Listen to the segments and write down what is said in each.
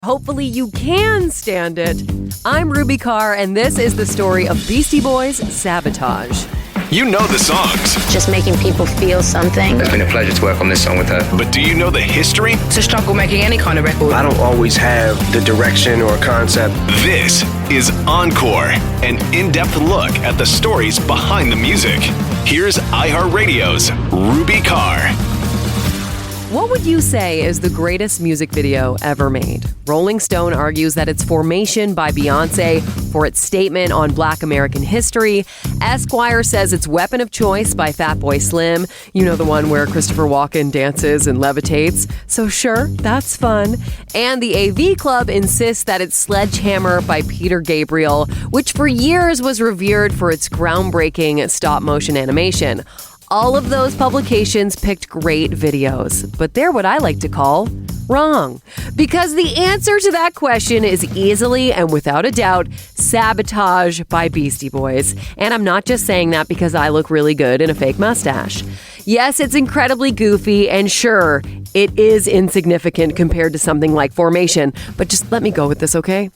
Hopefully you can stand it. I'm Ruby Carr, and this is the story of Beastie Boys' Sabotage. You know the songs. Just making people feel something. It's been a pleasure to work on this song with her. But do you know the history? It's a struggle making any kind of record. I don't always have the direction or concept. This is Encore, an in-depth look at the stories behind the music. Here's iHeartRadio's Ruby Carr. What would you say is the greatest music video ever made? Rolling Stone argues that it's Formation by Beyoncé for its statement on Black American history. Esquire says it's Weapon of Choice by Fatboy Slim. You know, the one where Christopher Walken dances and levitates. So sure, that's fun. And the AV Club insists that it's Sledgehammer by Peter Gabriel, which for years was revered for its groundbreaking stop-motion animation. All of those publications picked great videos, but they're what I like to call wrong. Because the answer to that question is easily and without a doubt Sabotage by Beastie Boys. And I'm not just saying that because I look really good in a fake mustache. Yes, it's incredibly goofy, and sure, it is insignificant compared to something like Formation, but just let me go with this, okay?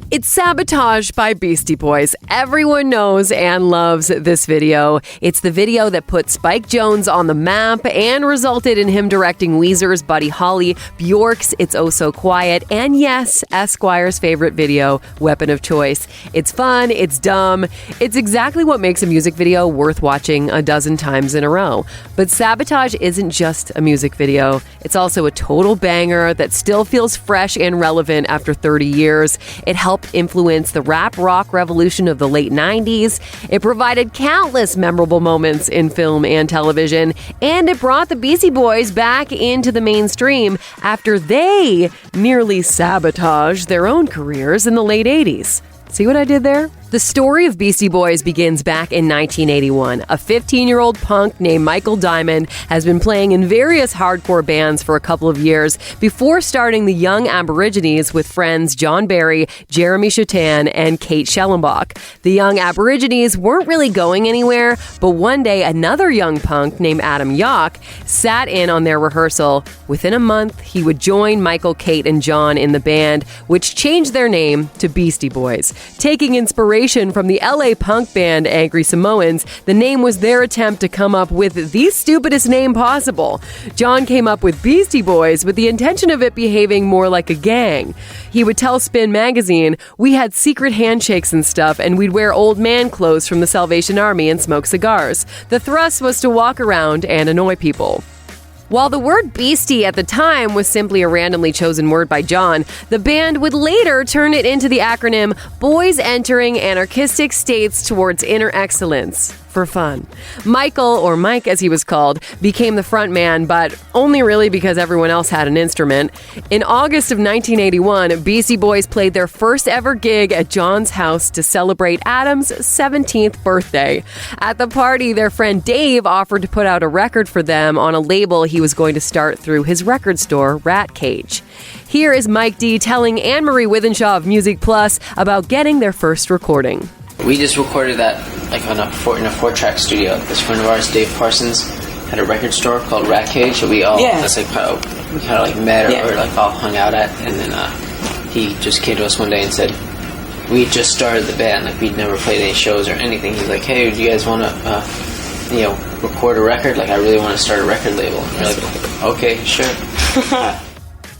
It's Sabotage by Beastie Boys. Everyone knows and loves this video. It's the video that put Spike Jonze on the map and resulted in him directing Weezer's Buddy Holly, Bjork's It's Oh So Quiet, and yes, Esquire's favorite video, Weapon of Choice. It's fun, it's dumb, it's exactly what makes a music video worth watching a dozen times in a row. But Sabotage isn't just a music video. It's also a total banger that still feels fresh and relevant after 30 years. It helped influence the rap rock revolution of the late 90s. It provided countless memorable moments in film and television, and it brought the Beastie Boys back into the mainstream after they nearly sabotaged their own careers in the late 80s. See what I did there? The story of Beastie Boys begins back in 1981. A 15-year-old punk named Michael Diamond has been playing in various hardcore bands for a couple of years before starting the Young Aborigines with friends John Barry, Jeremy Chatan, and Kate Schellenbach. The Young Aborigines weren't really going anywhere, but one day another young punk named Adam Yauch sat in on their rehearsal. Within a month, he would join Michael, Kate, and John in the band, which changed their name to Beastie Boys. Taking inspiration from the LA punk band Angry Samoans, the name was their attempt to come up with the stupidest name possible. John came up with Beastie Boys with the intention of it behaving more like a gang. He would tell Spin magazine, "We had secret handshakes and stuff, and we'd wear old man clothes from the Salvation Army and smoke cigars. The thrust was to walk around and annoy people." While the word beastie at the time was simply a randomly chosen word by John, the band would later turn it into the acronym Boys Entering Anarchistic States Towards Inner Excellence. For fun. Michael, or Mike as he was called, became the front man, but only really because everyone else had an instrument. In August of 1981, Beastie Boys played their first ever gig at John's house to celebrate Adam's 17th birthday. At the party, their friend Dave offered to put out a record for them on a label he was going to start through his record store, Rat Cage. Here is Mike D telling Anne-Marie Withenshaw of Music Plus about getting their first recording. We just recorded that in a 4-track studio. This friend of ours, Dave Parsons, had a record store called Rat Cage. So we all that's like how we kind of like met or like all hung out at. And then he just came to us one day and said, we just started the band. Like we'd never played any shows or anything. He's like, hey, do you guys want to record a record? Like I really want to start a record label. And we're like, okay, sure.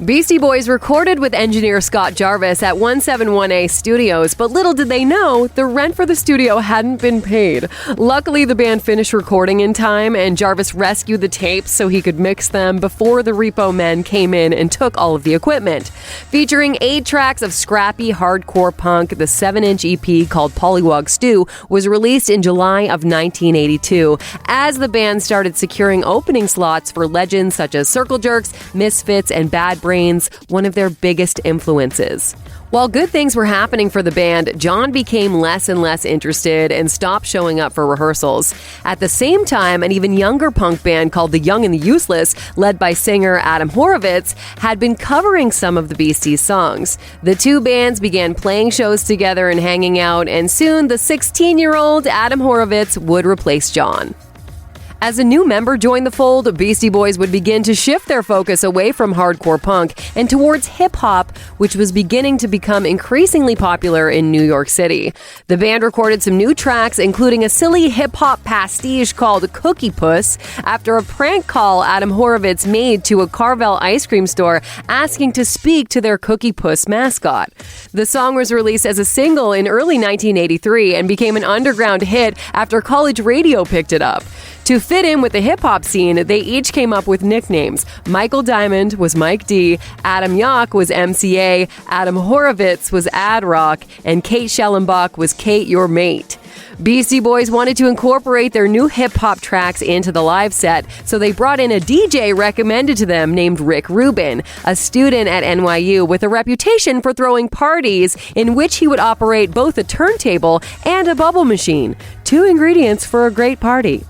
Beastie Boys recorded with engineer Scott Jarvis at 171A Studios, but little did they know, the rent for the studio hadn't been paid. Luckily, the band finished recording in time, and Jarvis rescued the tapes so he could mix them before the Repo Men came in and took all of the equipment. Featuring 8 tracks of scrappy hardcore punk, the 7-inch EP called Pollywog Stew was released in July of 1982, as the band started securing opening slots for legends such as Circle Jerks, Misfits, and Bad Brains, one of their biggest influences. While good things were happening for the band, John became less and less interested and stopped showing up for rehearsals. At the same time, an even younger punk band called The Young and the Useless, led by singer Adam Horovitz, had been covering some of the Beasties' songs. The two bands began playing shows together and hanging out, and soon the 16-year-old Adam Horovitz would replace John. As a new member joined the fold, Beastie Boys would begin to shift their focus away from hardcore punk and towards hip-hop, which was beginning to become increasingly popular in New York City. The band recorded some new tracks, including a silly hip-hop pastiche called Cookie Puss, after a prank call Adam Horovitz made to a Carvel ice cream store asking to speak to their Cookie Puss mascot. The song was released as a single in early 1983 and became an underground hit after college radio picked it up. To fit in with the hip-hop scene, they each came up with nicknames. Michael Diamond was Mike D, Adam Yauch was MCA, Adam Horovitz was Ad Rock, and Kate Schellenbach was Kate Your Mate. Beastie Boys wanted to incorporate their new hip-hop tracks into the live set, so they brought in a DJ recommended to them named Rick Rubin, a student at NYU with a reputation for throwing parties in which he would operate both a turntable and a bubble machine. 2 ingredients for a great party.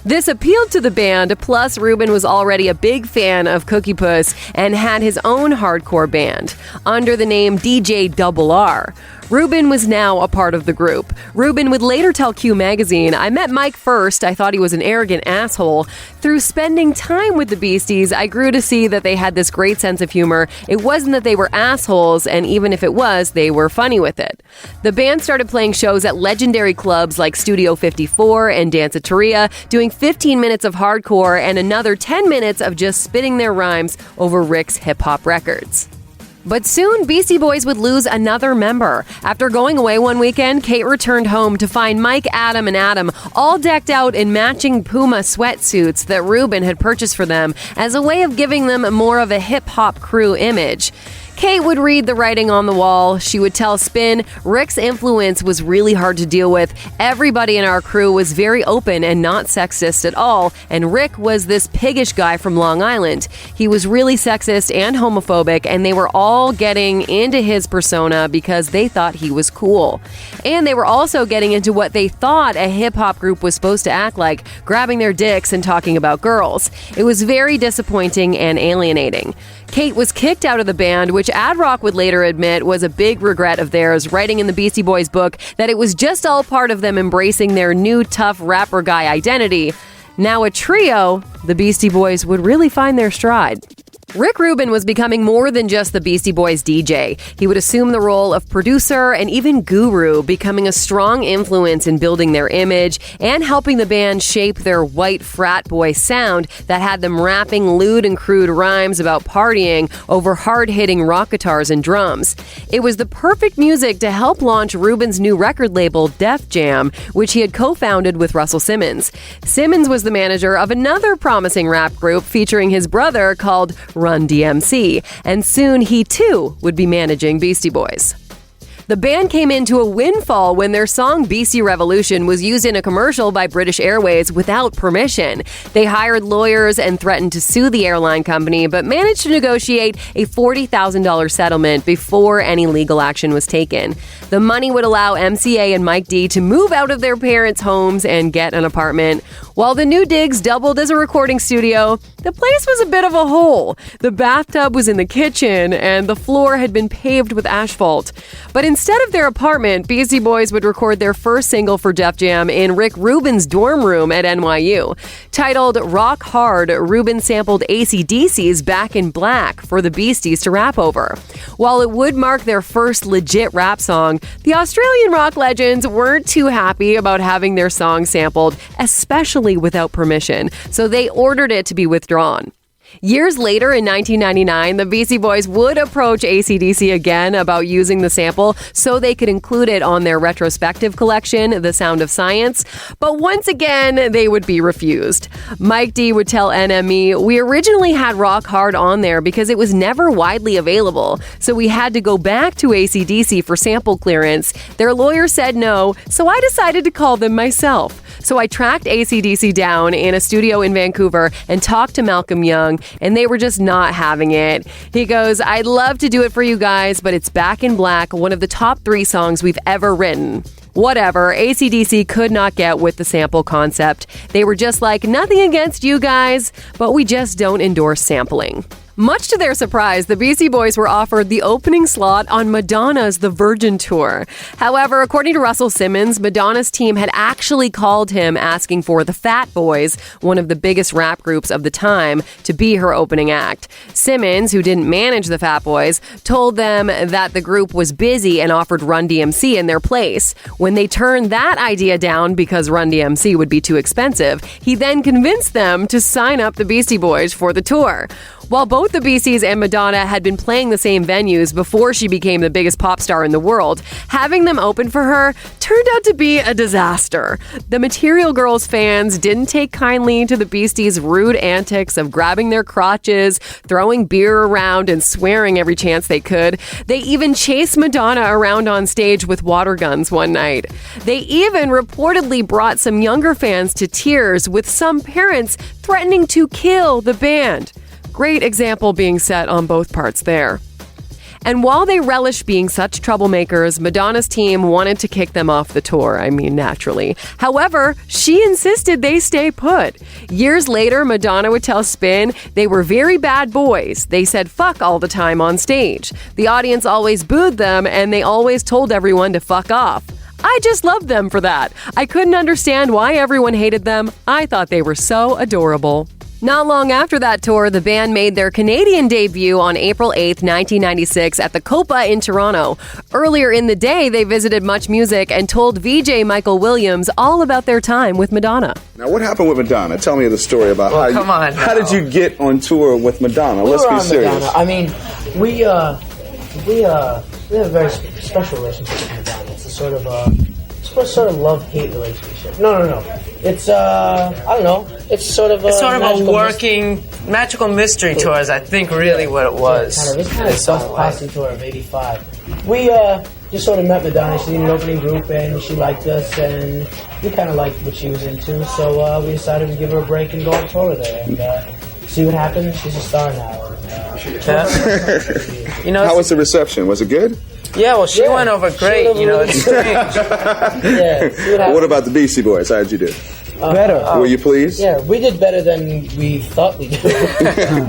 This appealed to the band, plus Rubin was already a big fan of Cookie Puss and had his own hardcore band under the name DJ RR. Rubin was now a part of the group. Rubin would later tell Q Magazine, "I met Mike first. I thought he was an arrogant asshole. Through spending time with the Beasties, I grew to see that they had this great sense of humor. It wasn't that they were assholes, and even if it was, they were funny with it." The band started playing shows at legendary clubs like Studio 54 and Danceteria, doing 15 minutes of hardcore and another 10 minutes of just spitting their rhymes over Rick's hip-hop records. But soon, Beastie Boys would lose another member. After going away one weekend, Kate returned home to find Mike, Adam, and Adam all decked out in matching Puma sweatsuits that Rubin had purchased for them as a way of giving them more of a hip-hop crew image. Kate would read the writing on the wall. She would tell Spin, "Rick's influence was really hard to deal with. Everybody in our crew was very open and not sexist at all, and Rick was this piggish guy from Long Island. He was really sexist and homophobic, and they were all getting into his persona because they thought he was cool. And they were also getting into what they thought a hip-hop group was supposed to act like, grabbing their dicks and talking about girls. It was very disappointing and alienating." Kate was kicked out of the band, which Ad Rock would later admit was a big regret of theirs, writing in the Beastie Boys book that it was just all part of them embracing their new tough rapper guy identity. Now a trio, the Beastie Boys would really find their stride. Rick Rubin was becoming more than just the Beastie Boys DJ. He would assume the role of producer and even guru, becoming a strong influence in building their image and helping the band shape their white frat boy sound that had them rapping lewd and crude rhymes about partying over hard-hitting rock guitars and drums. It was the perfect music to help launch Rubin's new record label, Def Jam, which he had co-founded with Russell Simmons. Simmons was the manager of another promising rap group featuring his brother called Run DMC, and soon he too would be managing Beastie Boys. The band came into a windfall when their song Beastie Revolution was used in a commercial by British Airways without permission. They hired lawyers and threatened to sue the airline company, but managed to negotiate a $40,000 settlement before any legal action was taken. The money would allow MCA and Mike D to move out of their parents' homes and get an apartment. While the new digs doubled as a recording studio, the place was a bit of a hole. The bathtub was in the kitchen, and the floor had been paved with asphalt. But instead of their apartment, Beastie Boys would record their first single for Def Jam in Rick Rubin's dorm room at NYU. Titled Rock Hard, Rubin sampled AC/DC's Back in Black for the Beasties to rap over. While it would mark their first legit rap song, the Australian rock legends weren't too happy about having their song sampled, especially without permission, so they ordered it to be withdrawn. Years later, in 1999, the Beastie Boys would approach AC/DC again about using the sample so they could include it on their retrospective collection, The Sound of Science, but once again, they would be refused. Mike D would tell NME, "We originally had Rock Hard on there because it was never widely available, so we had to go back to AC/DC for sample clearance. Their lawyer said no, so I decided to call them myself. So I tracked AC/DC down in a studio in Vancouver and talked to Malcolm Young, and they were just not having it." He goes, "I'd love to do it for you guys, but it's Back in Black, one of the top 3 songs we've ever written." Whatever, AC/DC could not get with the sample concept. They were just like, "Nothing against you guys, but we just don't endorse sampling." Much to their surprise, the Beastie Boys were offered the opening slot on Madonna's The Virgin Tour. However, according to Russell Simmons, Madonna's team had actually called him asking for the Fatboys, one of the biggest rap groups of the time, to be her opening act. Simmons, who didn't manage the Fatboys, told them that the group was busy and offered Run DMC in their place. When they turned that idea down because Run DMC would be too expensive, he then convinced them to sign up the Beastie Boys for the tour. While both the Beasties and Madonna had been playing the same venues before she became the biggest pop star in the world, having them open for her turned out to be a disaster. The Material Girls fans didn't take kindly to the Beasties' rude antics of grabbing their crotches, throwing beer around, and swearing every chance they could. They even chased Madonna around on stage with water guns one night. They even reportedly brought some younger fans to tears, with some parents threatening to kill the band. Great example being set on both parts there. And while they relished being such troublemakers, Madonna's team wanted to kick them off the tour. I mean, naturally. However, she insisted they stay put. Years later, Madonna would tell Spin they were very bad boys. They said fuck all the time on stage. The audience always booed them, and they always told everyone to fuck off. I just loved them for that. I couldn't understand why everyone hated them. I thought they were so adorable. Not long after that tour, the band made their Canadian debut on April 8, 1996 at the Copa in Toronto. Earlier in the day, they visited Much Music and told VJ Michael Williams all about their time with Madonna. Now, what happened with Madonna? Tell me the story about how did you get on tour with Madonna? Let's be serious. Madonna. I mean, we have a very special relationship with Madonna. It's a sort of love-hate relationship. No. It's I don't know. It's sort of a working magical mystery tour is I think really what it was. It's kind of a posse tour of '85. We just sort of met Madonna. She's in an opening group and she liked us and we kind of liked what she was into. So we decided to give her a break and go on tour with her and see what happens. She's a star now. How was the reception? Was it good? Yeah, well, she went over great. It's strange. What about the Beastie Boys? How did you do? Better. Were you pleased? Yeah, we did better than we thought we did.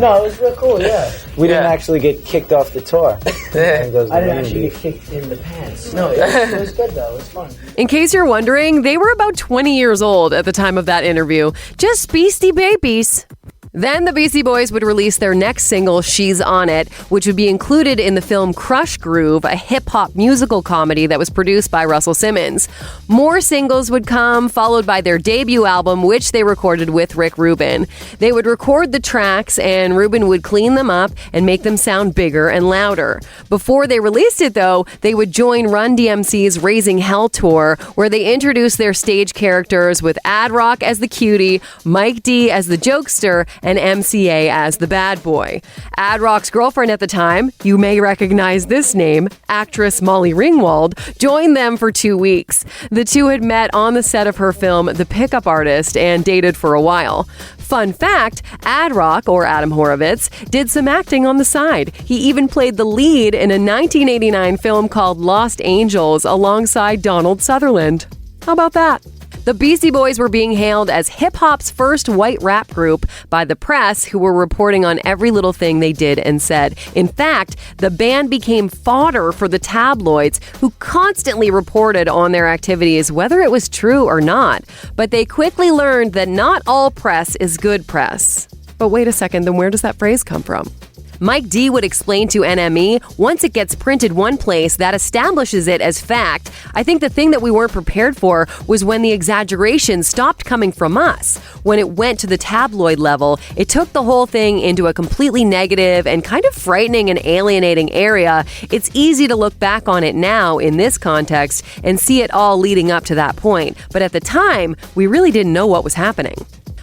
No, it was real cool, yeah. We didn't actually get kicked off the tour. I didn't actually get kicked in the pants. No, it was good, though. It was fun. In case you're wondering, they were about 20 years old at the time of that interview. Just beastie babies. Then the Beastie Boys would release their next single, She's On It, which would be included in the film Crush Groove, a hip-hop musical comedy that was produced by Russell Simmons. More singles would come, followed by their debut album, which they recorded with Rick Rubin. They would record the tracks, and Rubin would clean them up and make them sound bigger and louder. Before they released it, though, they would join Run DMC's Raising Hell tour, where they introduced their stage characters with Ad Rock as the cutie, Mike D as the jokester, and MCA as the bad boy. Ad Rock's girlfriend at the time, you may recognize this name, actress Molly Ringwald, joined them for 2 weeks. The two had met on the set of her film The Pickup Artist and dated for a while. Fun fact, Ad Rock, or Adam Horovitz, did some acting on the side. He even played the lead in a 1989 film called Lost Angels alongside Donald Sutherland. How about that? The Beastie Boys were being hailed as hip-hop's first white rap group by the press, who were reporting on every little thing they did and said. In fact, the band became fodder for the tabloids, who constantly reported on their activities, whether it was true or not. But they quickly learned that not all press is good press. But wait a second, then where does that phrase come from? Mike D would explain to NME, once it gets printed one place, that establishes it as fact. I think the thing that we weren't prepared for was when the exaggeration stopped coming from us. When it went to the tabloid level, it took the whole thing into a completely negative and kind of frightening and alienating area. It's easy to look back on it now in this context and see it all leading up to that point. But at the time, we really didn't know what was happening.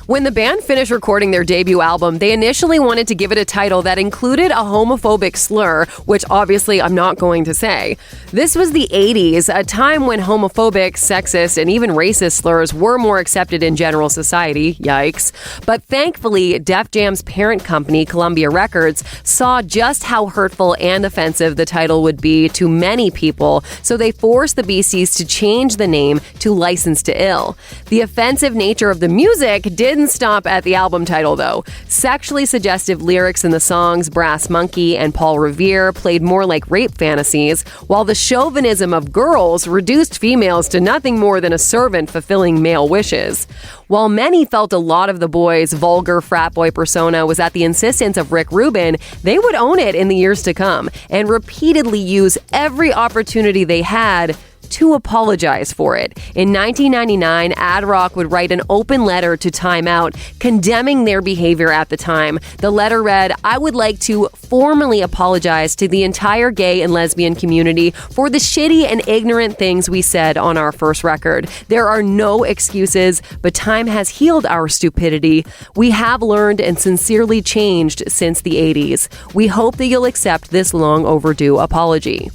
When the band finished recording their debut album, they initially wanted to give it a title that included a homophobic slur, which obviously I'm not going to say. This was the 80s, a time when homophobic, sexist, and even racist slurs were more accepted in general society. Yikes. But thankfully, Def Jam's parent company, Columbia Records, saw just how hurtful and offensive the title would be to many people, so they forced the Beasties to change the name to License to Ill. The offensive nature of the music did didn't stop at the album title, though. Sexually suggestive lyrics in the songs Brass Monkey and Paul Revere played more like rape fantasies, while the chauvinism of girls reduced females to nothing more than a servant fulfilling male wishes. While many felt a lot of the boys' vulgar frat boy persona was at the insistence of Rick Rubin, they would own it in the years to come and repeatedly use every opportunity they had to apologize for it. In 1999, Ad Rock would write an open letter to Time Out condemning their behavior at the time. The letter read, "I would like to formally apologize to the entire gay and lesbian community for the shitty and ignorant things we said on our first record. There are no excuses, but time has healed our stupidity. We have learned and sincerely changed since the 80s. We hope that you'll accept this long overdue apology."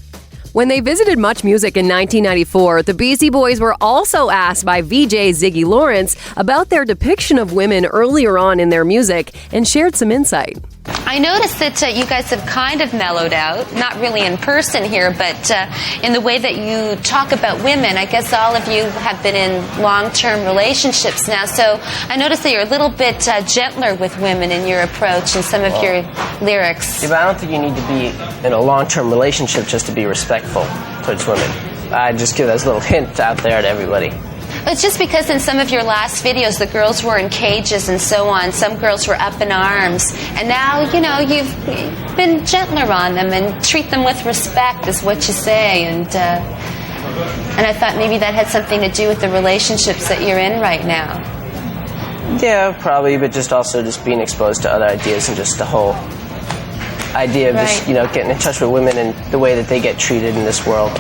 When they visited Much Music in 1994, the Beastie Boys were also asked by VJ Ziggy Lawrence about their depiction of women earlier on in their music and shared some insight. I noticed that you guys have kind of mellowed out, not really in person here, but in the way that you talk about women. I guess all of you have been in long-term relationships now, so I noticed that you're a little bit gentler with women in your approach and some of your lyrics. Yeah, but I don't think you need to be in a long-term relationship just to be respectful towards women. I just give that little hint out there to everybody. It's just because in some of your last videos, the girls were in cages and so on. Some girls were up in arms. And now, you've been gentler on them and treat them with respect is what you say. And I thought maybe that had something to do with the relationships that you're in right now. Yeah, probably, but just being exposed to other ideas and just the whole idea of just, getting in touch with women and the way that they get treated in this world.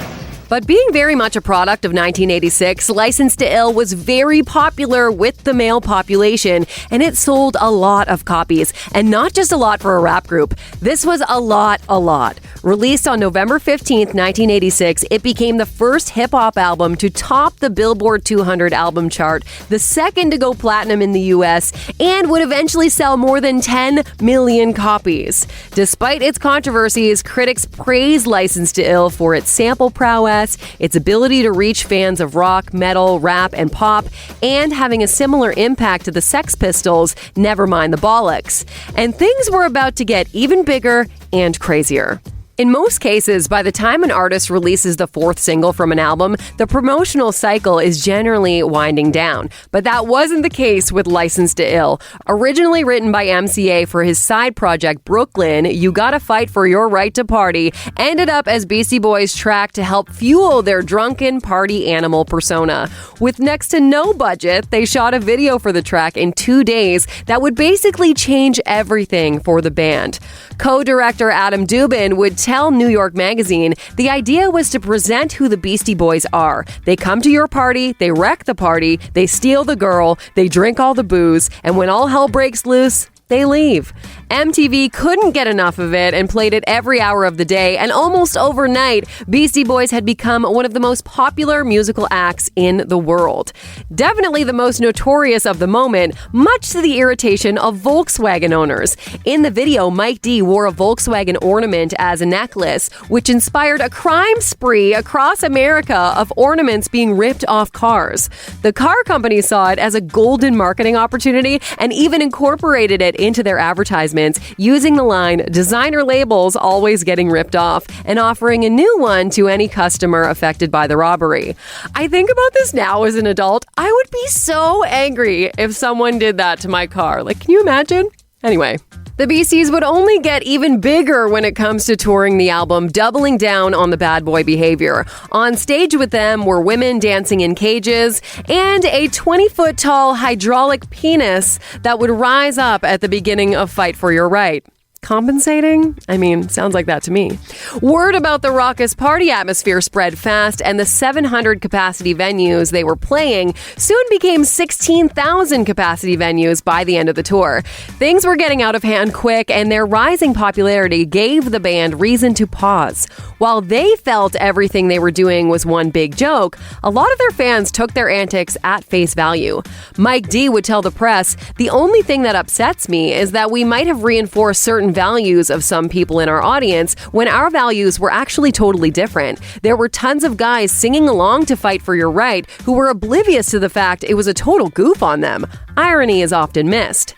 But being very much a product of 1986, Licensed to Ill was very popular with the male population, and it sold a lot of copies. And not just a lot for a rap group. This was a lot. Released on November 15th, 1986, it became the first hip-hop album to top the Billboard 200 album chart, the second to go platinum in the US, and would eventually sell more than 10 million copies. Despite its controversies, critics praised Licensed to Ill for its sample prowess, its ability to reach fans of rock, metal, rap, and pop, and having a similar impact to the Sex Pistols, never mind the bollocks. And things were about to get even bigger and crazier. In most cases, by the time an artist releases the fourth single from an album, the promotional cycle is generally winding down. But that wasn't the case with Licensed to Ill. Originally written by MCA for his side project Brooklyn, You Gotta Fight for Your Right to Party ended up as Beastie Boys' track to help fuel their drunken party animal persona. With next to no budget, they shot a video for the track in 2 days that would basically change everything for the band. Co-director Adam Dubin would tell New York Magazine the idea was to present who the Beastie Boys are. They come to your party, they wreck the party, they steal the girl, they drink all the booze, and when all hell breaks loose, they leave. MTV couldn't get enough of it and played it every hour of the day, and almost overnight, Beastie Boys had become one of the most popular musical acts in the world. Definitely the most notorious of the moment, much to the irritation of Volkswagen owners. In the video, Mike D wore a Volkswagen ornament as a necklace, which inspired a crime spree across America of ornaments being ripped off cars. The car company saw it as a golden marketing opportunity and even incorporated it into their advertisements, using the line, "Designer labels always getting ripped off," and offering a new one to any customer affected by the robbery. I think about this now as an adult. I would be so angry if someone did that to my car. Can you imagine? Anyway. The Beasties would only get even bigger when it comes to touring the album, doubling down on the bad boy behavior. On stage with them were women dancing in cages and a 20-foot-tall hydraulic penis that would rise up at the beginning of Fight for Your Right. Compensating? Sounds like that to me. Word about the raucous party atmosphere spread fast, and the 700 capacity venues they were playing soon became 16,000 capacity venues by the end of the tour. Things were getting out of hand quick, and their rising popularity gave the band reason to pause. While they felt everything they were doing was one big joke, a lot of their fans took their antics at face value. Mike D would tell the press, "The only thing that upsets me is that we might have reinforced certain values of some people in our audience when our values were actually totally different. There were tons of guys singing along to fight for your right who were oblivious to the fact it was a total goof on them. Irony is often missed.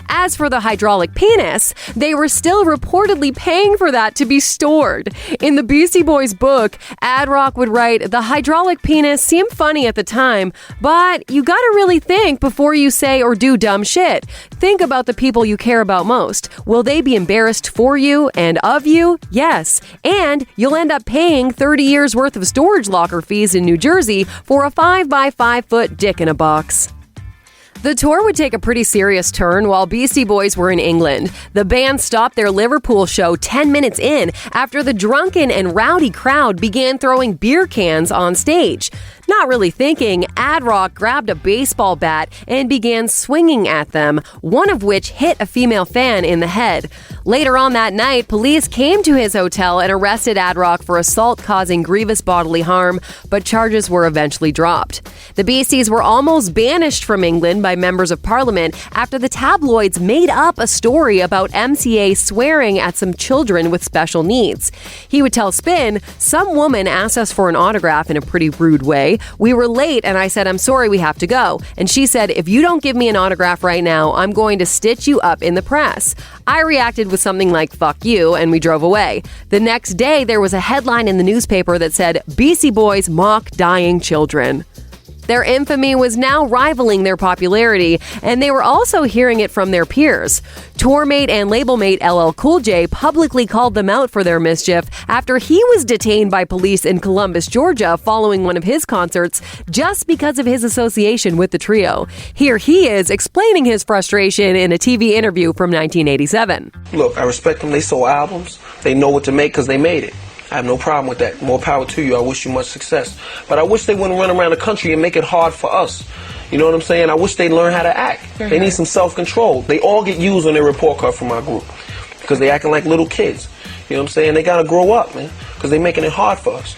As for the hydraulic penis, they were still reportedly paying for that to be stored. In the Beastie Boys book, Ad Rock would write, "The hydraulic penis seemed funny at the time, but you gotta really think before you say or do dumb shit. Think about the people you care about most. Will they be embarrassed for you and of you? Yes. And you'll end up paying 30 years worth of storage locker fees in New Jersey for a 5x5 foot dick in a box." The tour would take a pretty serious turn while Beastie Boys were in England. The band stopped their Liverpool show 10 minutes in after the drunken and rowdy crowd began throwing beer cans on stage. Not really thinking, Ad Rock grabbed a baseball bat and began swinging at them, one of which hit a female fan in the head. Later on that night, police came to his hotel and arrested Ad Rock for assault causing grievous bodily harm, but charges were eventually dropped. The Beasties were almost banished from England by members of parliament after the tabloids made up a story about MCA swearing at some children with special needs. He would tell Spin, "Some woman asked us for an autograph in a pretty rude way. We were late and I said, 'I'm sorry, we have to go.' And she said, 'If you don't give me an autograph right now, I'm going to stitch you up in the press.' I reacted with something like, 'Fuck you,' and we drove away. The next day, there was a headline in the newspaper that said, 'Beastie Boys mock dying children.' Their infamy was now rivaling their popularity, and they were also hearing it from their peers. Tourmate and labelmate LL Cool J publicly called them out for their mischief after he was detained by police in Columbus, Georgia, following one of his concerts just because of his association with the trio. Here he is explaining his frustration in a TV interview from 1987. Look, I respect them. They sold albums. They know what to make because they made it. I have no problem with that. More power to you. I wish you much success. But I wish they wouldn't run around the country and make it hard for us. You know what I'm saying? I wish they'd learn how to act. They need some self-control. They all get used on their report card from my group because they acting like little kids. You know what I'm saying? They got to grow up, man, because they're making it hard for us.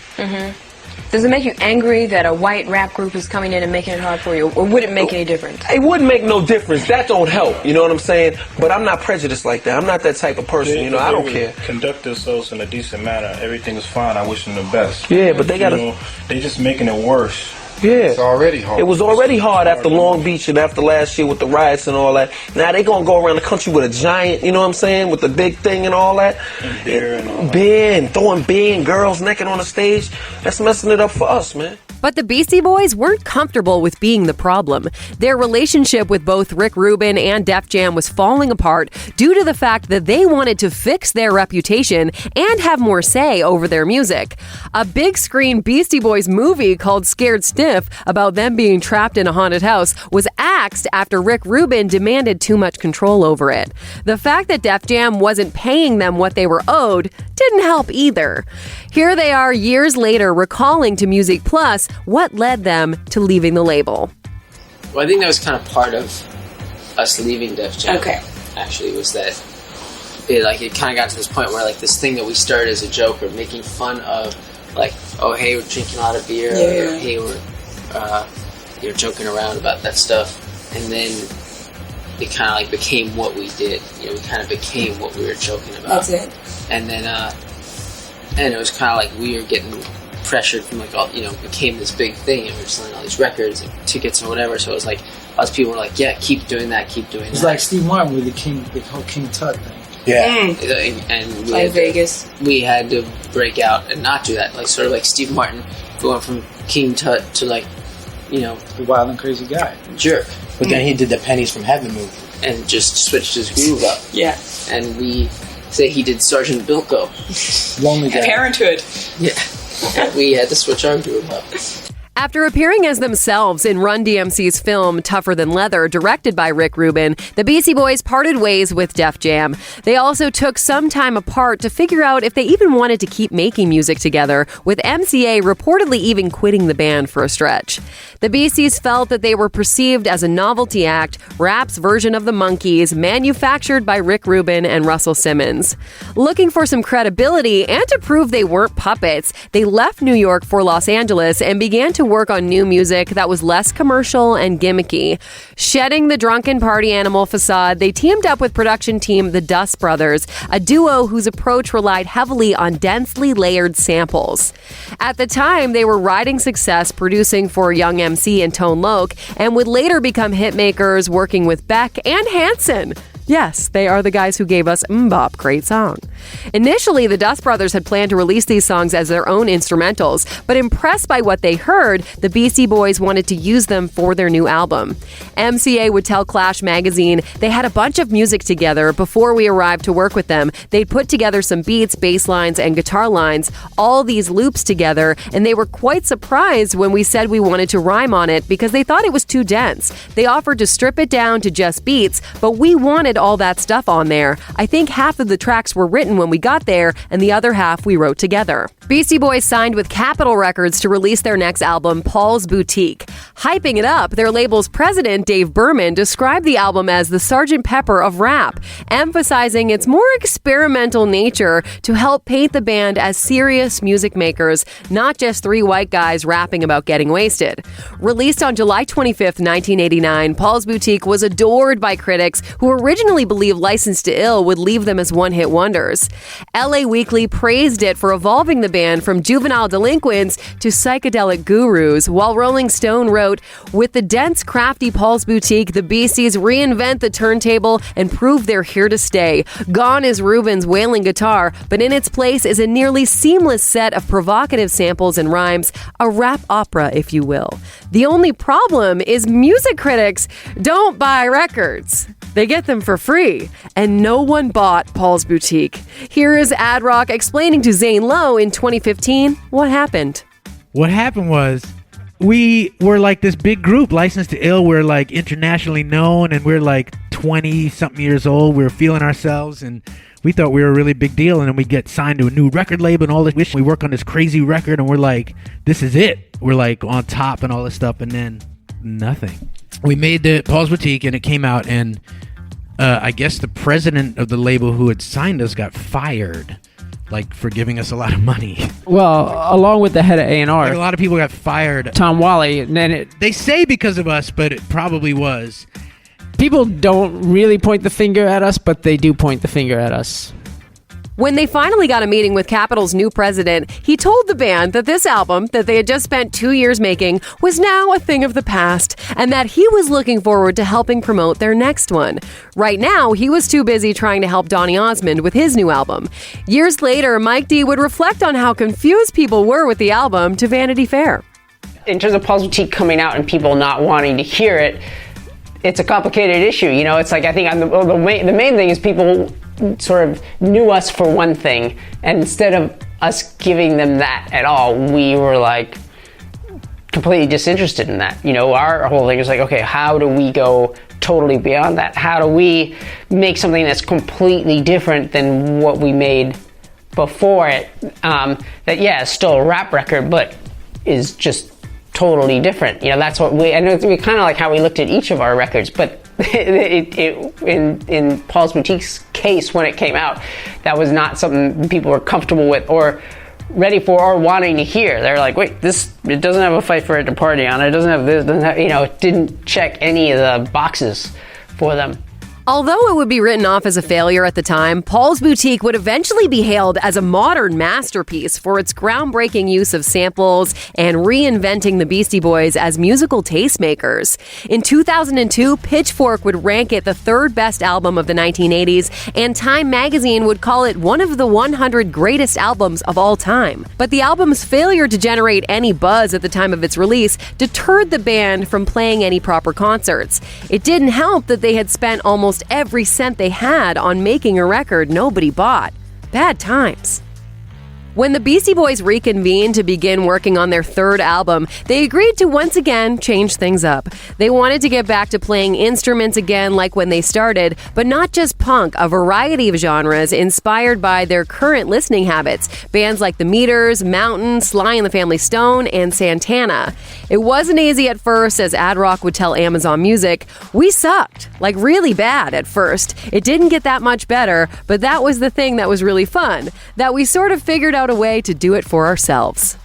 Does it make you angry that a white rap group is coming in and making it hard for you, or would it make any difference? It wouldn't make no difference. That don't help, you know what I'm saying? But I'm not prejudiced like that. I'm not that type of person, you know, I don't care. Conduct themselves in a decent manner. Everything is fine. I wish them the best. Yeah, but they got to... You know, they just making it worse. Yeah. It's already hard. It was already hard after Long Beach and after last year with the riots and all that. Now they gonna go around the country with a giant, you know what I'm saying, with the big thing and all that. And beer and all that. Beer and throwing beer and girls naked on the stage. That's messing it up for us, man. But the Beastie Boys weren't comfortable with being the problem. Their relationship with both Rick Rubin and Def Jam was falling apart due to the fact that they wanted to fix their reputation and have more say over their music. A big screen Beastie Boys movie called Scared Stiff about them being trapped in a haunted house was axed after Rick Rubin demanded too much control over it. The fact that Def Jam wasn't paying them what they were owed didn't help either. Here they are years later recalling to Music Plus what led them to leaving the label. Well, I think that was kind of part of us leaving Def Jam. Okay. Actually, was that it kind of got to this point where like this thing that we started as a joke or making fun of, like, oh hey, we're drinking a lot of beer, or hey, we're joking around about that stuff, and then it kind of like became what we did. You know, we kind of became what we were joking about. That's it. And then and it was kind of like we were getting pressured from like all, you know, became this big thing, and we were selling all these records and tickets and whatever. So it was like us people were like, yeah, keep doing that, keep doing that. It's like Steve Martin with the whole King Tut thing. Yeah, and we like Vegas. We had to break out and not do that. Like sort of like Steve Martin going from King Tut to like, you know, the wild and crazy guy, jerk. But then he did the Pennies from Heaven movie and just switched his groove up. Yeah, and we say he did Sergeant Bilko. Lonely guy. Parenthood. Yeah, we had to switch our groove up. After appearing as themselves in Run DMC's film Tougher Than Leather, directed by Rick Rubin, the Beastie Boys parted ways with Def Jam. They also took some time apart to figure out if they even wanted to keep making music together, with MCA reportedly even quitting the band for a stretch. The Beasties felt that they were perceived as a novelty act, rap's version of the Monkees, manufactured by Rick Rubin and Russell Simmons. Looking for some credibility and to prove they weren't puppets, they left New York for Los Angeles and began to to work on new music that was less commercial and gimmicky. Shedding the drunken party animal facade, they teamed up with production team The Dust Brothers, a duo whose approach relied heavily on densely layered samples. At the time, they were riding success producing for Young MC and Tone Loc, and would later become hitmakers working with Beck and Hanson. Yes, they are the guys who gave us Mbop, great song. Initially, the Dust Brothers had planned to release these songs as their own instrumentals, but impressed by what they heard, the Beastie Boys wanted to use them for their new album. MCA would tell Clash magazine they had a bunch of music together before we arrived to work with them. They'd put together some beats, bass lines, and guitar lines, all these loops together, and they were quite surprised when we said we wanted to rhyme on it because they thought it was too dense. They offered to strip it down to just beats, but we wanted all that stuff on there. I think half of the tracks were written when we got there, and the other half we wrote together. Beastie Boys signed with Capitol Records to release their next album, Paul's Boutique. Hyping it up, their label's president, Dave Berman, described the album as the Sgt. Pepper of rap, emphasizing its more experimental nature to help paint the band as serious music makers, not just three white guys rapping about getting wasted. Released on July 25th, 1989, Paul's Boutique was adored by critics who originally believed License to Ill would leave them as one-hit wonders. LA Weekly praised it for evolving the band from juvenile delinquents to psychedelic gurus, while Rolling Stone wrote, "With the dense, crafty Paul's Boutique, the Beasties reinvent the turntable and prove they're here to stay. Gone is Rubin's wailing guitar, but in its place is a nearly seamless set of provocative samples and rhymes, a rap opera, if you will. The only problem is music critics don't buy records. They get them for free, and no one bought Paul's Boutique." Here is Ad Rock explaining to Zane Lowe in 2015 what happened. What happened was we were like this big group, License to Ill. We're like internationally known, and we're like 20-something years old. We were feeling ourselves, and we thought we were a really big deal, and then we get signed to a new record label and all this. We work on this crazy record, and we're like, this is it. We're like on top and all this stuff, and then nothing. We made the Paul's Boutique, and it came out, and I guess the president of the label who had signed us got fired, like for giving us a lot of money. Well, along with the head of A&R. Like a lot of people got fired. Tom Wally. And then they say because of us, but it probably was. People don't really point the finger at us, but they do point the finger at us. When they finally got a meeting with Capitol's new president, he told the band that this album that they had just spent 2 years making was now a thing of the past, and that he was looking forward to helping promote their next one. Right now, he was too busy trying to help Donny Osmond with his new album. Years later, Mike D would reflect on how confused people were with the album to Vanity Fair. In terms of Paul's Boutique coming out and people not wanting to hear it, it's a complicated issue. You know, it's like, I think the main thing is people sort of knew us for one thing, and instead of us giving them that at all, we were like completely disinterested in that. You know, our whole thing is like, okay, how do we go totally beyond that? How do we make something that's completely different than what we made before it? That, yeah, is still a rap record, but is just totally different. You know, that's what we, and we kind of like how we looked at each of our records, but in Paul's Boutique's case, when it came out, that was not something people were comfortable with or ready for or wanting to hear. They're like, wait, it doesn't have a Fight for It to Party on it. It doesn't have this, doesn't have, you know, it didn't check any of the boxes for them. Although it would be written off as a failure at the time, Paul's Boutique would eventually be hailed as a modern masterpiece for its groundbreaking use of samples and reinventing the Beastie Boys as musical tastemakers. In 2002, Pitchfork would rank it the third best album of the 1980s, and Time magazine would call it one of the 100 greatest albums of all time. But the album's failure to generate any buzz at the time of its release deterred the band from playing any proper concerts. It didn't help that they had spent almost every cent they had on making a record nobody bought. Bad times. When the Beastie Boys reconvened to begin working on their third album, they agreed to once again change things up. They wanted to get back to playing instruments again like when they started, but not just punk, a variety of genres inspired by their current listening habits. Bands like The Meters, Mountain, Sly and the Family Stone, and Santana. It wasn't easy at first, as Ad Rock would tell Amazon Music. We sucked, like really bad at first. It didn't get that much better, but that was the thing that was really fun, that we sort of figured out a way to do it for ourselves.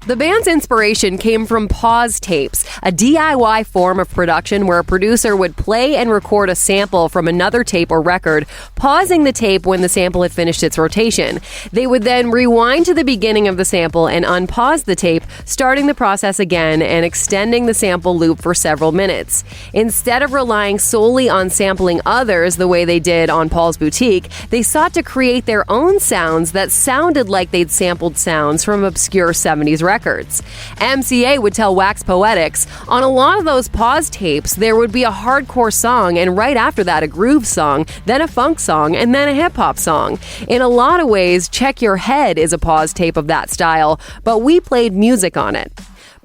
The band's inspiration came from pause tapes, a DIY form of production where a producer would play and record a sample from another tape or record, pausing the tape when the sample had finished its rotation. They would then rewind to the beginning of the sample and unpause the tape, starting the process again and extending the sample loop for several minutes. Instead of relying solely on sampling others the way they did on Paul's Boutique, they sought to create their own sounds that sounded like they'd sampled sounds from obscure 70s records. MCA would tell Wax Poetics, on a lot of those pause tapes, there would be a hardcore song, and right after that, a groove song, then a funk song, and then a hip-hop song. In a lot of ways, Check Your Head is a pause tape of that style, but we played music on it.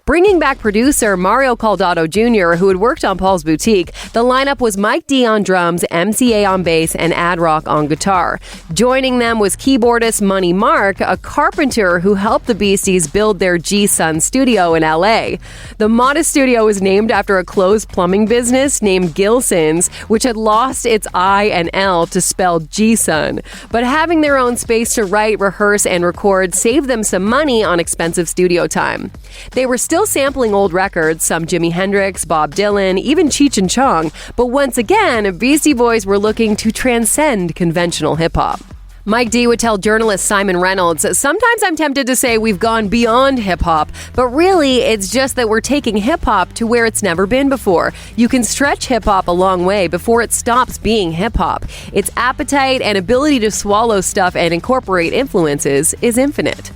Bringing back producer Mario Caldato Jr., who had worked on Paul's Boutique, the lineup was Mike D on drums, MCA on bass, and Ad Rock on guitar. Joining them was keyboardist Money Mark, a carpenter who helped the Beasties build their G-Sun studio in L.A. The modest studio was named after a closed plumbing business named Gilson's, which had lost its I and L to spell G-Sun. But having their own space to write, rehearse, and record saved them some money on expensive studio time. They were still sampling old records, some Jimi Hendrix, Bob Dylan, even Cheech and Chong, but once again, Beastie Boys were looking to transcend conventional hip-hop. Mike D would tell journalist Simon Reynolds, sometimes I'm tempted to say we've gone beyond hip-hop, but really it's just that we're taking hip-hop to where it's never been before. You can stretch hip-hop a long way before it stops being hip-hop. Its appetite and ability to swallow stuff and incorporate influences is infinite.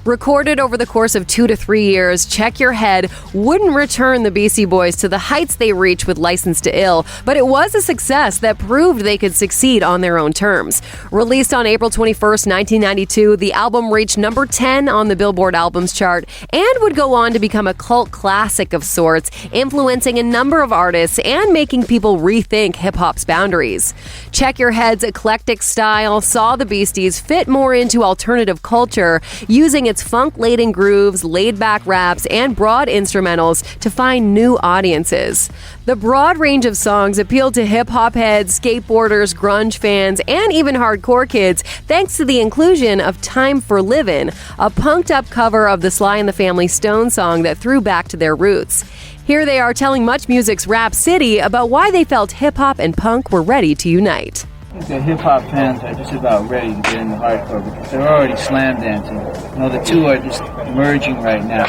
Recorded over the course of 2 to 3 years, Check Your Head wouldn't return the Beastie Boys to the heights they reached with License to Ill, but it was a success that proved they could succeed on their own terms. Released on April 21st, 1992, the album reached number 10 on the Billboard Albums chart and would go on to become a cult classic of sorts, influencing a number of artists and making people rethink hip-hop's boundaries. Check Your Head's eclectic style saw the Beasties fit more into alternative culture, using its funk-laden grooves, laid-back raps, and broad instrumentals to find new audiences. The broad range of songs appealed to hip-hop heads, skateboarders, grunge fans, and even hardcore kids, thanks to the inclusion of Time for Livin', a punked-up cover of the Sly and the Family Stone song that threw back to their roots. Here they are telling Much Music's Rap City about why they felt hip-hop and punk were ready to unite. I think the hip-hop fans are just about ready to get into hardcore because they're already slam dancing. You know, the two are just merging right now.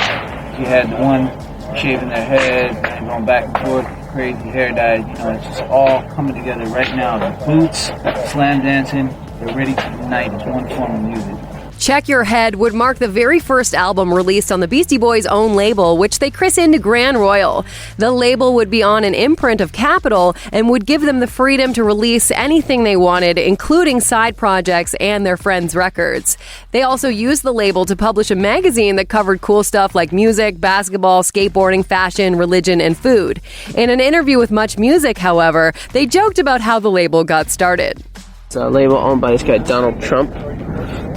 You had the one shaving their head and going back and forth, crazy hair dye. You know, it's just all coming together right now. The boots, slam dancing, they're ready to unite as one form of music. Check Your Head would mark the very first album released on the Beastie Boys' own label, which they christened Grand Royal. The label would be on an imprint of Capitol and would give them the freedom to release anything they wanted, including side projects and their friends' records. They also used the label to publish a magazine that covered cool stuff like music, basketball, skateboarding, fashion, religion, and food. In an interview with Much Music, however, they joked about how the label got started. It's a label owned by this guy Donald Trump.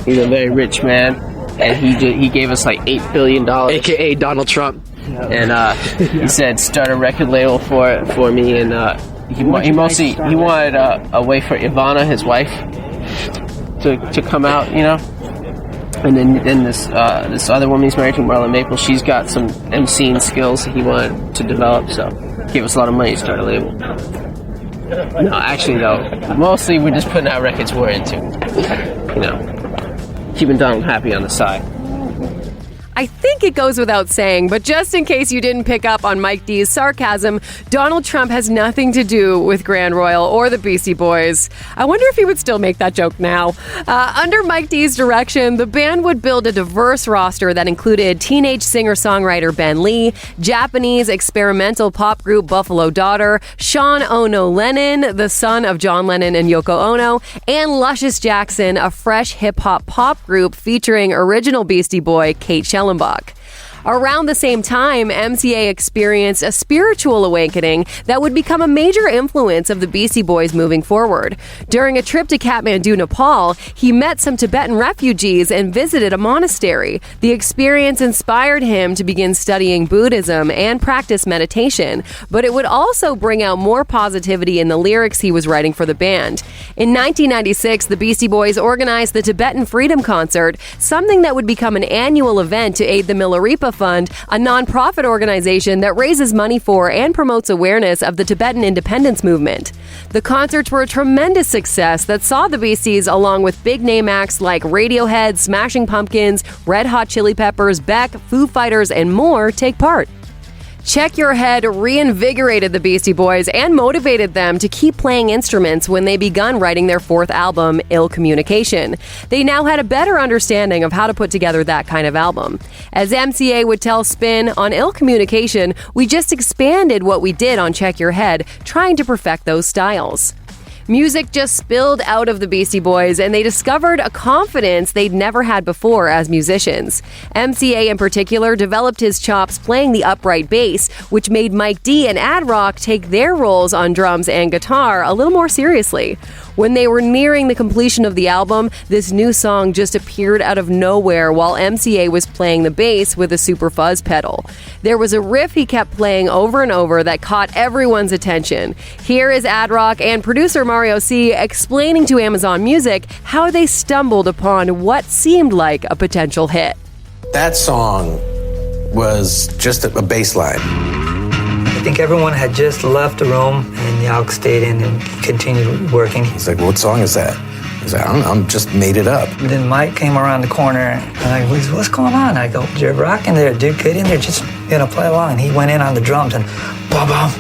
He's a very rich man, and he gave us like $8 billion, aka Donald Trump. And he said start a record label for me, and he wanted a way for Ivana, his wife, to come out, you know. And then this other woman he's married to, Marla Maple, she's got some emceeing skills that he wanted to develop, so he gave us a lot of money to start a label. No, actually though, mostly we're just putting out records we're into, you know, keeping Donald happy on the side. I think it goes without saying, but just in case you didn't pick up on Mike D's sarcasm, Donald Trump has nothing to do with Grand Royal or the Beastie Boys. I wonder if he would still make that joke now. Under Mike D's direction, the band would build a diverse roster that included teenage singer-songwriter Ben Lee, Japanese experimental pop group Buffalo Daughter, Sean Ono Lennon, the son of John Lennon and Yoko Ono, and Luscious Jackson, a fresh hip-hop pop group featuring original Beastie Boy Kate Schellenbach. Around the same time, MCA experienced a spiritual awakening that would become a major influence of the Beastie Boys moving forward. During a trip to Kathmandu, Nepal, he met some Tibetan refugees and visited a monastery. The experience inspired him to begin studying Buddhism and practice meditation, but it would also bring out more positivity in the lyrics he was writing for the band. In 1996, the Beastie Boys organized the Tibetan Freedom Concert, something that would become an annual event to aid the Milarepa Fund, a non-profit organization that raises money for and promotes awareness of the Tibetan independence movement. The concerts were a tremendous success that saw the Beasties, along with big-name acts like Radiohead, Smashing Pumpkins, Red Hot Chili Peppers, Beck, Foo Fighters, and more, take part. Check Your Head reinvigorated the Beastie Boys and motivated them to keep playing instruments when they begun writing their fourth album, Ill Communication. They now had a better understanding of how to put together that kind of album. As MCA would tell Spin, on Ill Communication, we just expanded what we did on Check Your Head, trying to perfect those styles. Music just spilled out of the Beastie Boys, and they discovered a confidence they'd never had before as musicians. MCA in particular developed his chops playing the upright bass, which made Mike D and Ad Rock take their roles on drums and guitar a little more seriously. When they were nearing the completion of the album, this new song just appeared out of nowhere while MCA was playing the bass with a super fuzz pedal. There was a riff he kept playing over and over that caught everyone's attention. Here is Ad Rock and producer Mario C explaining to Amazon Music how they stumbled upon what seemed like a potential hit. That song was just a bass line. I think everyone had just left the room, and Yalk stayed in and continued working. He's like, what song is that? He's like, I don't know, I just made it up. And then Mike came around the corner, and I go, what's going on? I go, you're rocking there, dude, get in there, just, play along. And he went in on the drums, and bum-bum,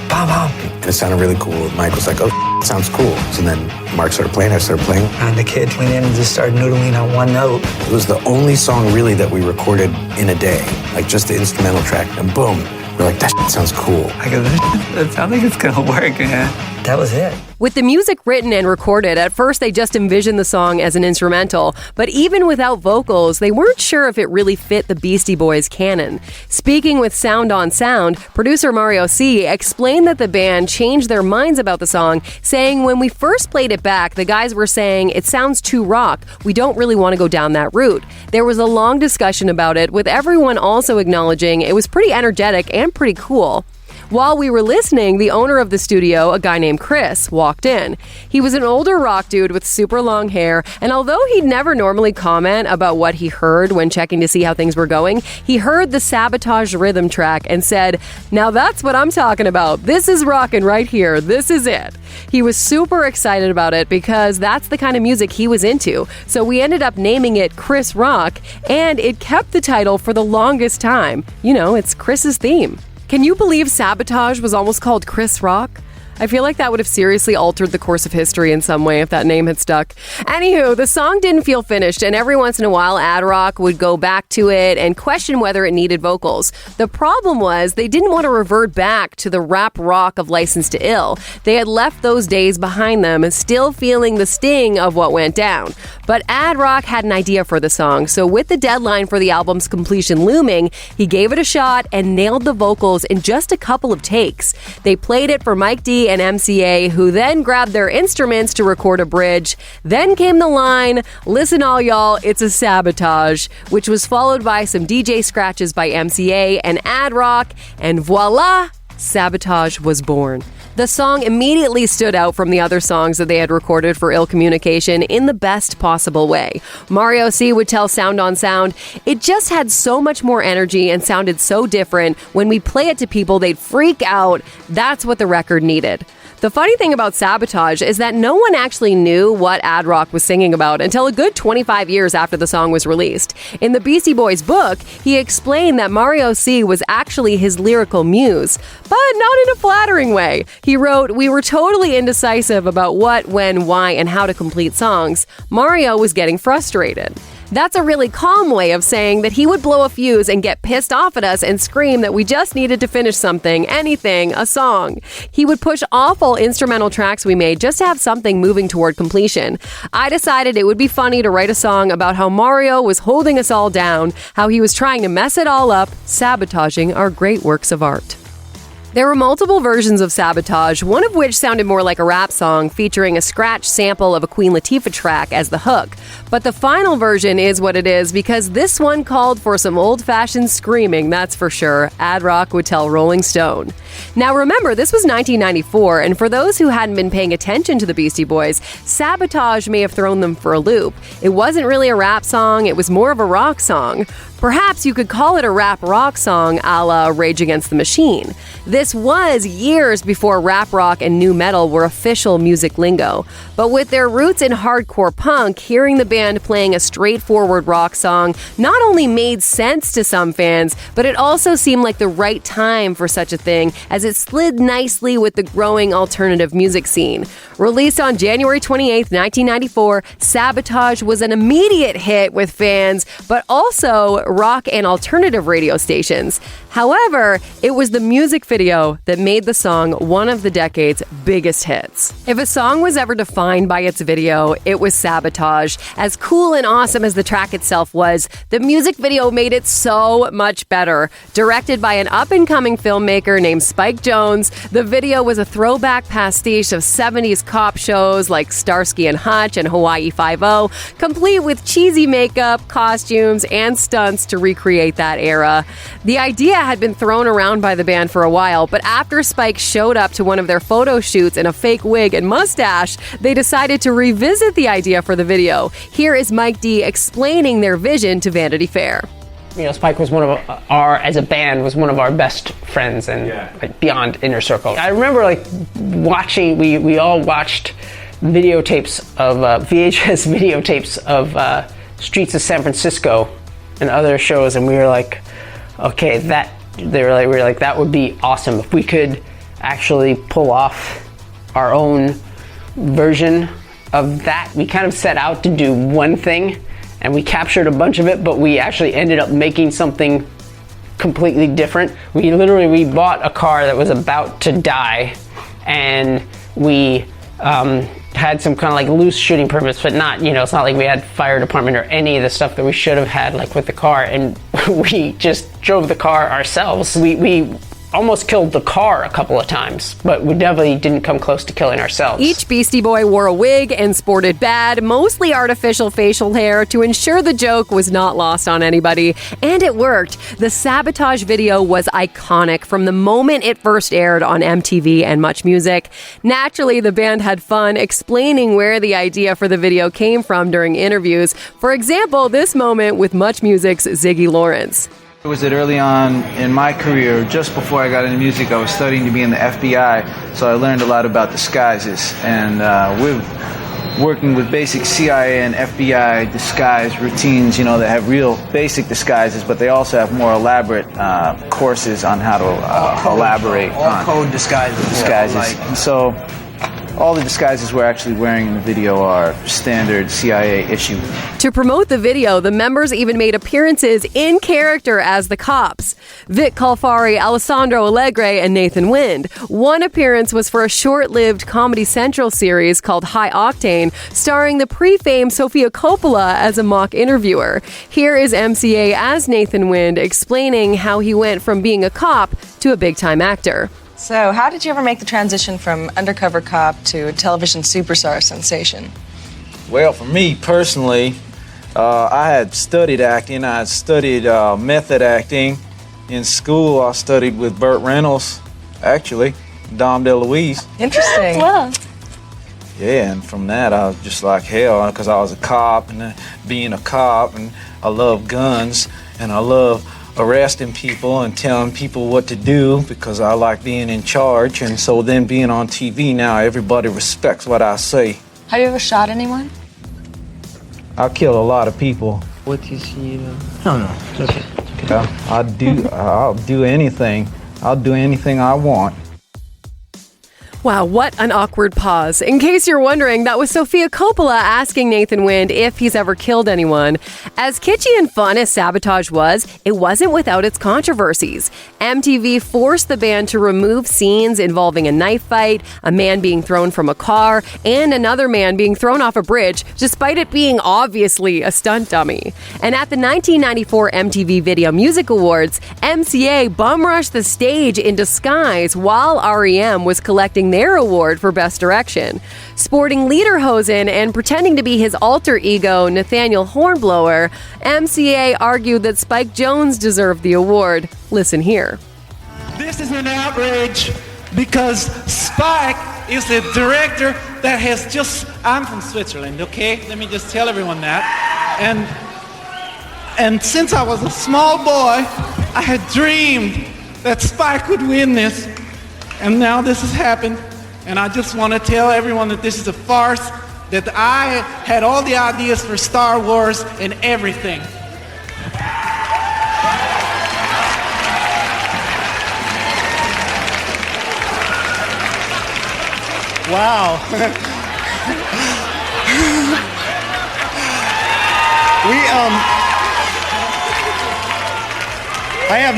bum-bum. And it sounded really cool. Mike was like, oh, sounds cool. So then Mark started playing, I started playing. And the kid went in and just started noodling on one note. It was the only song really that we recorded in a day, like just the instrumental track, and boom. We're like, that sounds cool. I go, that sounds like it's gonna work, man. That was it. With the music written and recorded, at first they just envisioned the song as an instrumental, but even without vocals, they weren't sure if it really fit the Beastie Boys canon. Speaking with Sound on Sound, producer Mario C explained that the band changed their minds about the song, saying when we first played it back, the guys were saying, it sounds too rock, we don't really want to go down that route. There was a long discussion about it, with everyone also acknowledging it was pretty energetic and pretty cool. While we were listening, the owner of the studio, a guy named Chris, walked in. He was an older rock dude with super long hair, and although he'd never normally comment about what he heard when checking to see how things were going, he heard the Sabotage rhythm track and said, now that's what I'm talking about. This is rockin' right here. This is it. He was super excited about it because that's the kind of music he was into. So we ended up naming it Chris Rock, and it kept the title for the longest time. It's Chris's theme. Can you believe Sabotage was almost called Chris Rock? I feel like that would have seriously altered the course of history in some way if that name had stuck. Anywho, the song didn't feel finished, and every once in a while, Ad Rock would go back to it and question whether it needed vocals. The problem was they didn't want to revert back to the rap rock of License to Ill. They had left those days behind them and still feeling the sting of what went down. But Ad Rock had an idea for the song, so with the deadline for the album's completion looming, he gave it a shot and nailed the vocals in just a couple of takes. They played it for Mike D and MCA, who then grabbed their instruments to record a bridge. Then came the line, listen all y'all, it's a Sabotage, which was followed by some DJ scratches by MCA and Ad Rock, and voila, Sabotage was born. The song immediately stood out from the other songs that they had recorded for Ill Communication in the best possible way. Mario C would tell Sound on Sound, it just had so much more energy and sounded so different. When we play it to people, they'd freak out. That's what the record needed. The funny thing about Sabotage is that no one actually knew what Ad Rock was singing about until a good 25 years after the song was released. In the Beastie Boys book, he explained that Mario C was actually his lyrical muse, but not in a flattering way. He wrote, we were totally indecisive about what, when, why, and how to complete songs. Mario was getting frustrated. That's a really calm way of saying that he would blow a fuse and get pissed off at us and scream that we just needed to finish something, anything, a song. He would push awful instrumental tracks we made just to have something moving toward completion. I decided it would be funny to write a song about how Mario was holding us all down, how he was trying to mess it all up, sabotaging our great works of art. There were multiple versions of Sabotage, one of which sounded more like a rap song featuring a scratch sample of a Queen Latifah track as the hook. But the final version is what it is because this one called for some old-fashioned screaming, that's for sure, Ad Rock would tell Rolling Stone. Now remember, this was 1994, and for those who hadn't been paying attention to the Beastie Boys, Sabotage may have thrown them for a loop. It wasn't really a rap song, it was more of a rock song. Perhaps you could call it a rap rock song a la Rage Against the Machine. This was years before rap rock and nu metal were official music lingo. But with their roots in hardcore punk, hearing the band playing a straightforward rock song not only made sense to some fans, but it also seemed like the right time for such a thing as it slid nicely with the growing alternative music scene. Released on January 28, 1994, Sabotage was an immediate hit with fans, but also rock and alternative radio stations. However, it was the music video that made the song one of the decade's biggest hits. If a song was ever defined by its video, it was Sabotage. As cool and awesome as the track itself was, the music video made it so much better. Directed by an up-and-coming filmmaker named Spike Jonze, the video was a throwback pastiche of 70s cop shows like Starsky and Hutch and Hawaii Five-0, complete with cheesy makeup, costumes, and stunts to recreate that era. The idea had been thrown around by the band for a while, but after Spike showed up to one of their photo shoots in a fake wig and mustache, they decided to revisit the idea for the video. Here is Mike D explaining their vision to Vanity Fair. You know, Spike was one of as a band, was one of our best friends and like, beyond inner circle. I remember like watching, we all watched videotapes of, VHS videotapes of Streets of San Francisco and other shows, and we were like, okay, we were like, that would be awesome if we could actually pull off our own version of that. We kind of set out to do one thing, and we captured a bunch of it, but we actually ended up making something completely different. We bought a car that was about to die, and we had some kind of like loose shooting permits, but not, you know, it's not like we had fire department or any of the stuff that we should have had like with the car, and we just drove the car ourselves. We almost killed the car a couple of times, but we definitely didn't come close to killing ourselves. Each Beastie Boy wore a wig and sported bad, mostly artificial facial hair to ensure the joke was not lost on anybody. And it worked. The Sabotage video was iconic from the moment it first aired on MTV and Much Music. Naturally, the band had fun explaining where the idea for the video came from during interviews. For example, this moment with Much Music's Ziggy Lawrence. It was that early on in my career, just before I got into music, I was studying to be in the FBI, so I learned a lot about disguises, and we're working with basic CIA and FBI disguise routines, you know, that have real basic disguises, but they also have more elaborate courses on how to elaborate on code disguises. And so all the disguises we're actually wearing in the video are standard CIA issue. To promote the video, the members even made appearances in character as the cops. Vic Calfari, Alessandro Allegre, and Nathan Wind. One appearance was for a short-lived Comedy Central series called High Octane, starring the pre-famed Sofia Coppola as a mock interviewer. Here is MCA as Nathan Wind explaining how he went from being a cop to a big-time actor. So, how did you ever make the transition from undercover cop to television superstar sensation? Well, for me personally, I had studied acting. I had studied method acting. In school, I studied with Burt Reynolds, actually, Dom DeLuise. Interesting. Well. Yeah, and from that, I was just like hell, because I was a cop, and being a cop, and I love guns, and I love arresting people and telling people what to do because I like being in charge. And so then being on TV now, everybody respects what I say. Have you ever shot anyone? I kill a lot of people. What is he? No, it's okay. I'll do anything. I'll do anything I want. Wow, what an awkward pause. In case you're wondering, that was Sofia Coppola asking Nathan Wind if he's ever killed anyone. As kitschy and fun as Sabotage was, it wasn't without its controversies. MTV forced the band to remove scenes involving a knife fight, a man being thrown from a car, and another man being thrown off a bridge, despite it being obviously a stunt dummy. And at the 1994 MTV Video Music Awards, MCA bum-rushed the stage in disguise while REM was collecting their award for Best Direction. Sporting lederhosen and pretending to be his alter ego, Nathaniel Hornblower, MCA argued that Spike Jonze deserved the award. Listen here. This is an outrage because Spike is the director that has just... I'm from Switzerland, okay? Let me just tell everyone that. And since I was a small boy, I had dreamed that Spike would win this. And now this has happened, and I just want to tell everyone that this is a farce, that I had all the ideas for Star Wars and everything. Wow. I have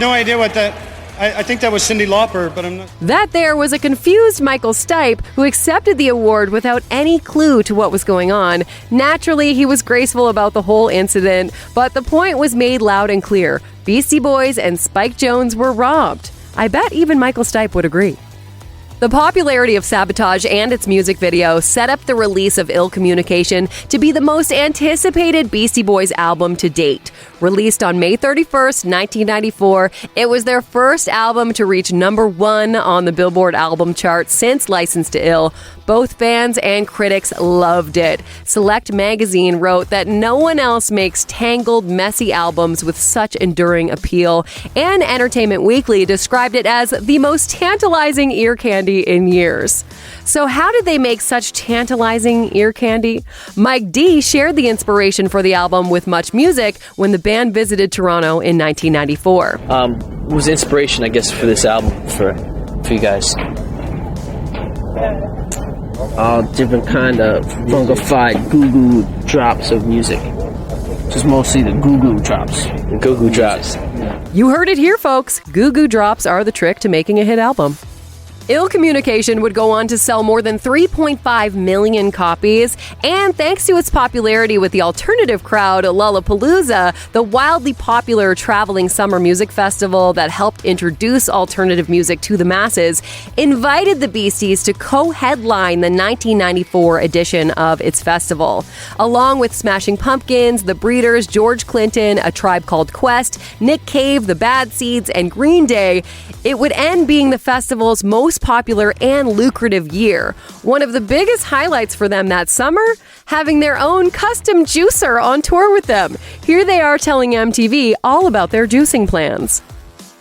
no idea what that... I think that was Cyndi Lauper, but I'm not... That there was a confused Michael Stipe who accepted the award without any clue to what was going on. Naturally, he was graceful about the whole incident, but the point was made loud and clear. Beastie Boys and Spike Jonze were robbed. I bet even Michael Stipe would agree. The popularity of Sabotage and its music video set up the release of Ill Communication to be the most anticipated Beastie Boys album to date. Released on May 31st, 1994, it was their first album to reach #1 on the Billboard album chart since License to Ill. Both fans and critics loved it. Select Magazine wrote that no one else makes tangled, messy albums with such enduring appeal, and Entertainment Weekly described it as the most tantalizing ear candy in years. So how did they make such tantalizing ear candy? Mike D shared the inspiration for the album with Much Music when the band visited Toronto in 1994. Was inspiration, I guess, for this album for you guys? All different kind of funkified goo-goo drops of music. Just mostly the goo-goo drops. The goo-goo drops. You heard it here, folks. Goo-goo drops are the trick to making a hit album. Ill Communication would go on to sell more than 3.5 million copies, and thanks to its popularity with the alternative crowd, Lollapalooza, the wildly popular traveling summer music festival that helped introduce alternative music to the masses, invited the Beasties to co-headline the 1994 edition of its festival. Along with Smashing Pumpkins, The Breeders, George Clinton, A Tribe Called Quest, Nick Cave, The Bad Seeds, and Green Day, it would end being the festival's most popular and lucrative year. One of the biggest highlights for them that summer, having their own custom juicer on tour with them. Here they are telling MTV all about their juicing plans.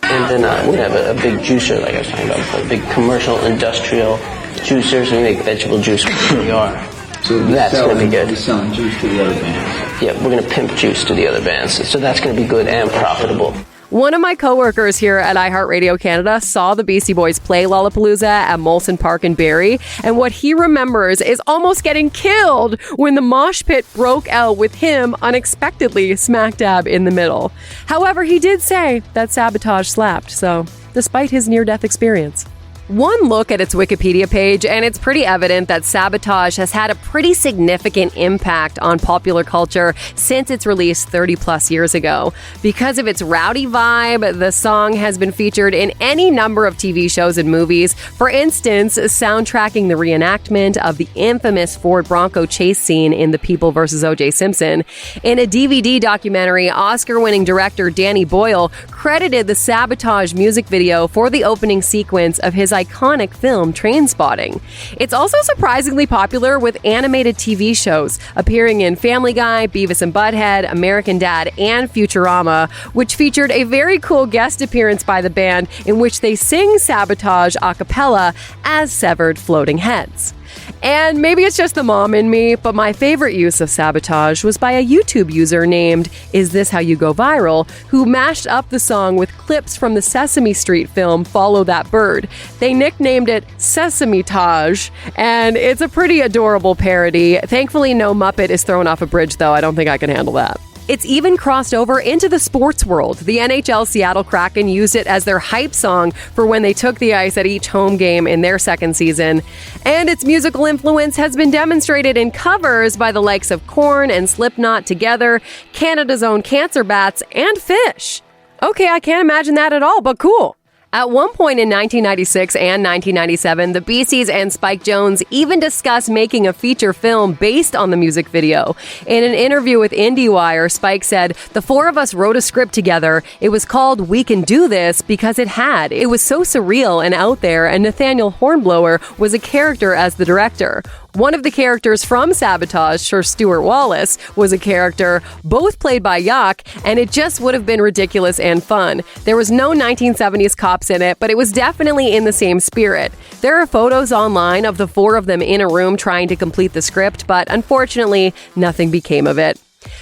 And then we have a big juicer, like I was talking about, a big commercial, industrial juicer, so we make vegetable juice where we are. So that's going to be good. We're selling juice to the other bands. Yeah, we're going to pimp juice to the other bands, so that's going to be good and profitable. One of my coworkers here at iHeartRadio Canada saw the Beastie Boys play Lollapalooza at Molson Park in Barrie, and what he remembers is almost getting killed when the mosh pit broke out with him unexpectedly smack dab in the middle. However, he did say that Sabotage slapped, so despite his near-death experience. One look at its Wikipedia page, and it's pretty evident that Sabotage has had a pretty significant impact on popular culture since its release 30 plus years ago. Because of its rowdy vibe, the song has been featured in any number of TV shows and movies. For instance, soundtracking the reenactment of the infamous Ford Bronco chase scene in The People vs. O.J. Simpson. In a DVD documentary, Oscar-winning director Danny Boyle credited the Sabotage music video for the opening sequence of his iconic film Trainspotting. It's also surprisingly popular with animated TV shows, appearing in Family Guy, Beavis and Butthead, American Dad, and Futurama, which featured a very cool guest appearance by the band in which they sing Sabotage a cappella as severed floating heads. And maybe it's just the mom in me, but my favorite use of Sabotage was by a YouTube user named Is This How You Go Viral, who mashed up the song with clips from the Sesame Street film Follow That Bird. They nicknamed it Sesame-tage, and it's a pretty adorable parody. Thankfully, no Muppet is thrown off a bridge, though. I don't think I can handle that. It's even crossed over into the sports world. The NHL Seattle Kraken used it as their hype song for when they took the ice at each home game in their second season. And its musical influence has been demonstrated in covers by the likes of Korn and Slipknot together, Canada's own Cancer Bats, and Fish. Okay, I can't imagine that at all, but cool. At one point in 1996 and 1997, the Beasties and Spike Jonze even discussed making a feature film based on the music video. In an interview with IndieWire, Spike said, "The four of us wrote a script together. It was called We Can Do This because it had. It was so surreal and out there, and Nathaniel Hornblower was a character as the director. One of the characters from Sabotage, Sir Stuart Wallace, was a character, both played by Yacht, and it just would have been ridiculous and fun. There was no 1970s cops in it, but it was definitely in the same spirit. There are photos online of the four of them in a room trying to complete the script, but unfortunately, nothing became of it."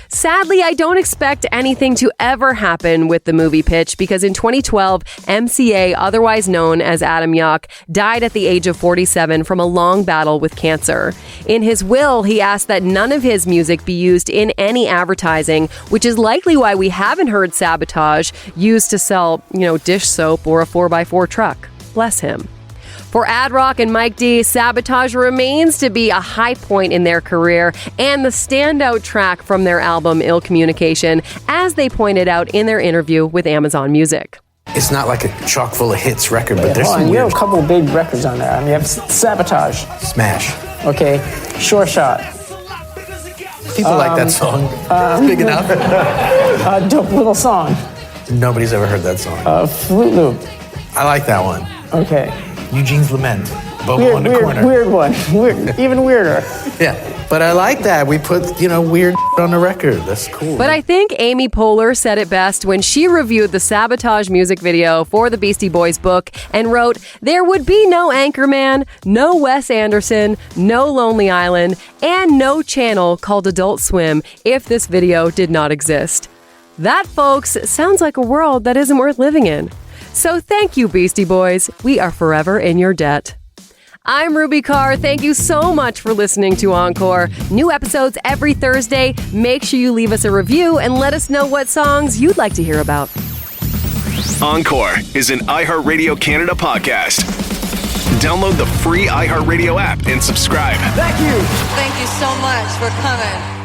Sadly, I don't expect anything to ever happen with the movie pitch because in 2012, MCA, otherwise known as Adam Yauch, died at the age of 47 from a long battle with cancer. In his will, he asked that none of his music be used in any advertising, which is likely why we haven't heard Sabotage used to sell, dish soap or a 4x4 truck. Bless him. For Ad Rock and Mike D, Sabotage remains to be a high point in their career and the standout track from their album Ill Communication, as they pointed out in their interview with Amazon Music. It's not like a chock full of hits record, but there's some You weird... have a couple of big records on there. I mean, you have Sabotage. Smash. Okay, Sure Shot. People like that song. It's big enough. Dope Little Song. Nobody's ever heard that song. Fruit Loop. I like that one. Okay. Eugene's Lament. Bobo on the corner. Weird one. Even weirder. Yeah, but I like that. We put, weird on the record. That's cool. But I think Amy Poehler said it best when she reviewed the Sabotage music video for the Beastie Boys book and wrote, "There would be no Anchorman, no Wes Anderson, no Lonely Island, and no channel called Adult Swim if this video did not exist." That, folks, sounds like a world that isn't worth living in. So thank you, Beastie Boys. We are forever in your debt. I'm Ruby Carr. Thank you so much for listening to Encore. New episodes every Thursday. Make sure you leave us a review and let us know what songs you'd like to hear about. Encore is an iHeartRadio Canada podcast. Download the free iHeartRadio app and subscribe. Thank you. Thank you so much for coming.